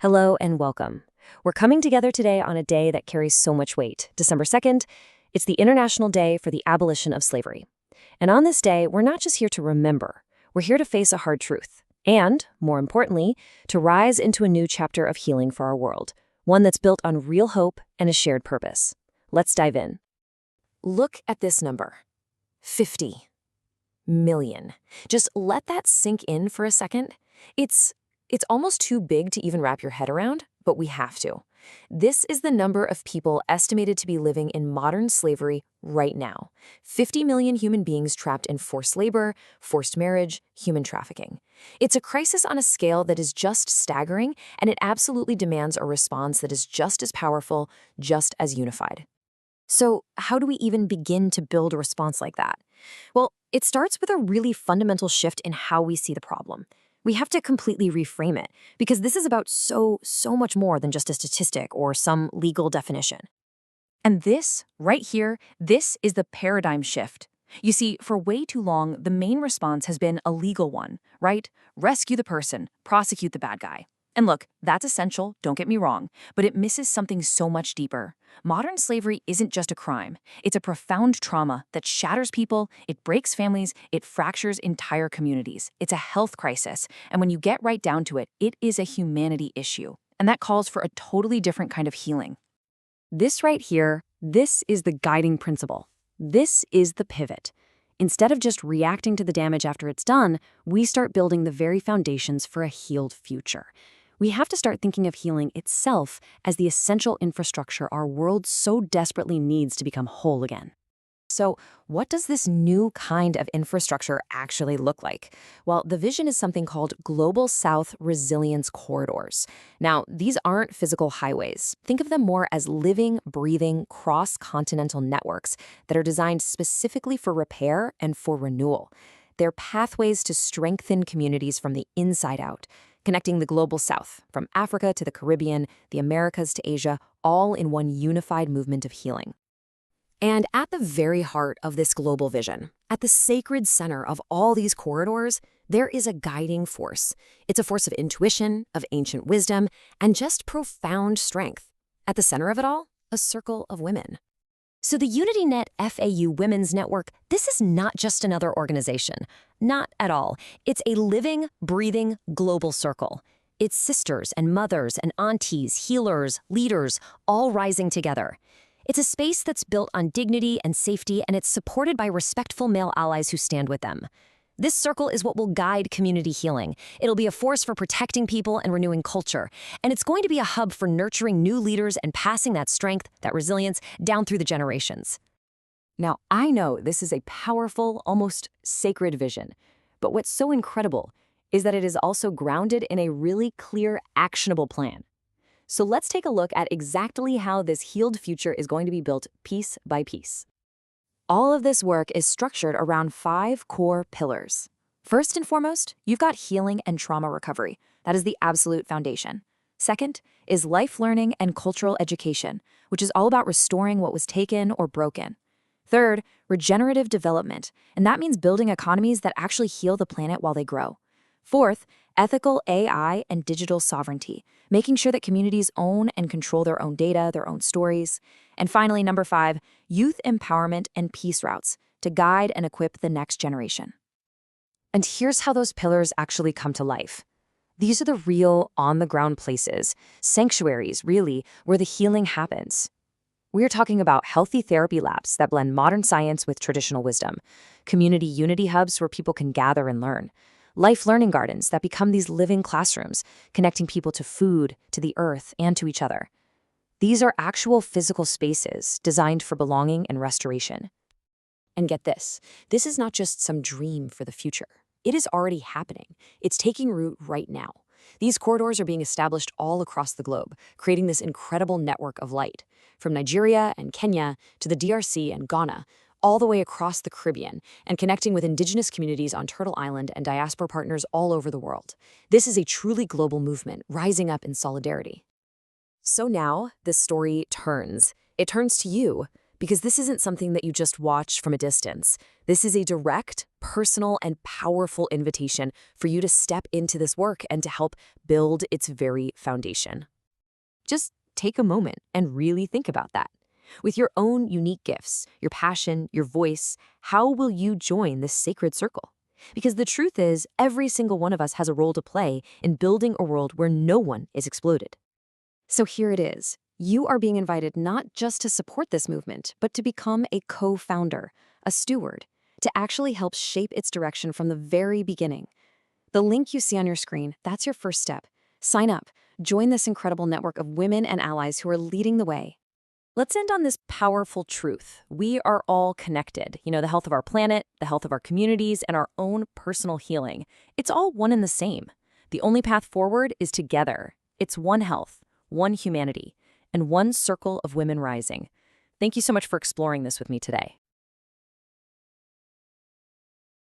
Hello and welcome. We're coming together today on a day that carries so much weight. December 2nd, it's the International Day for the Abolition of Slavery. And on this day, we're not just here to remember, we're here to face a hard truth. And, more importantly, to rise into a new chapter of healing for our world, one that's built on real hope and a shared purpose. Let's dive in. Look at this number, 50 million. Just let that sink in for a second. It's almost too big to even wrap your head around, but we have to. This is the number of people estimated to be living in modern slavery right now. 50 million human beings trapped in forced labor, forced marriage, human trafficking. It's a crisis on a scale that is just staggering, and it absolutely demands a response that is just as powerful, just as unified. So, how do we even begin to build a response like that? Well, it starts with a really fundamental shift in how we see the problem. We have to completely reframe it, because this is about so much more than just a statistic or some legal definition. And this, right here, this is the paradigm shift. You see, for way too long, the main response has been a legal one, right? Rescue the person, prosecute the bad guy. And look, that's essential, don't get me wrong, but it misses something so much deeper. Modern slavery isn't just a crime. It's a profound trauma that shatters people, it breaks families, it fractures entire communities. It's a health crisis, and when you get right down to it, it is a humanity issue. And that calls for a totally different kind of healing. This right here, this is the guiding principle. This is the pivot. Instead of just reacting to the damage after it's done, we start building the very foundations for a healed future. We have to start thinking of healing itself as the essential infrastructure our world so desperately needs to become whole again. So, what does this new kind of infrastructure actually look like? Well, the vision is something called Global South Resilience Corridors. Now, these aren't physical highways. Think of them more as living, breathing, cross-continental networks that are designed specifically for repair and for renewal. They're pathways to strengthen communities from the inside out, connecting the Global South, from Africa to the Caribbean, the Americas to Asia, all in one unified movement of healing. And at the very heart of this global vision, at the sacred center of all these corridors, there is a guiding force. It's a force of intuition, of ancient wisdom, and just profound strength. At the center of it all, a circle of women. So the UnityNet FAU Women's Network, this is not just another organization. Not at all. It's a living, breathing, global circle. It's sisters and mothers and aunties, healers, leaders, all rising together. It's a space that's built on dignity and safety, and it's supported by respectful male allies who stand with them. This circle is what will guide community healing. It'll be a force for protecting people and renewing culture. And it's going to be a hub for nurturing new leaders and passing that strength, that resilience, down through the generations. Now, I know this is a powerful, almost sacred vision. But what's so incredible is that it is also grounded in a really clear, actionable plan. So let's take a look at exactly how this healed future is going to be built piece by piece. All of this work is structured around 5 core pillars. First and foremost, you've got healing and trauma recovery. That is the absolute foundation. Second is life learning and cultural education, which is all about restoring what was taken or broken. Third, regenerative development, and that means building economies that actually heal the planet while they grow. Fourth, ethical AI and digital sovereignty, making sure that communities own and control their own data, their own stories. And finally, number 5, youth empowerment and peace routes to guide and equip the next generation. And here's how those pillars actually come to life. These are the real, on-the-ground places, sanctuaries, really, where the healing happens. We're talking about healthy therapy labs that blend modern science with traditional wisdom, community unity hubs where people can gather and learn, life learning gardens that become these living classrooms, connecting people to food, to the earth, and to each other. These are actual physical spaces designed for belonging and restoration. And get this is not just some dream for the future. It is already happening. It's taking root right now. These corridors are being established all across the globe, creating this incredible network of light, from Nigeria and Kenya to the DRC and Ghana, all the way across the Caribbean, and connecting with indigenous communities on Turtle Island and diaspora partners all over the world. This is a truly global movement, rising up in solidarity. So now, this story turns. It turns to you, Because this isn't something that you just watch from a distance. This is a direct, personal, and powerful invitation for you to step into this work and to help build its very foundation. Just take a moment and really think about that. With your own unique gifts, your passion, your voice, how will you join this sacred circle? Because the truth is, every single one of us has a role to play in building a world where no one is exploited. So here it is. You are being invited not just to support this movement, but to become a co-founder, a steward, to actually help shape its direction from the very beginning. The link you see on your screen, that's your first step. Sign up. Join this incredible network of women and allies who are leading the way. Let's end on this powerful truth. We are all connected. The health of our planet, the health of our communities, and our own personal healing. It's all one and the same. The only path forward is together. It's one health, one humanity, and one circle of women rising. Thank you so much for exploring this with me today.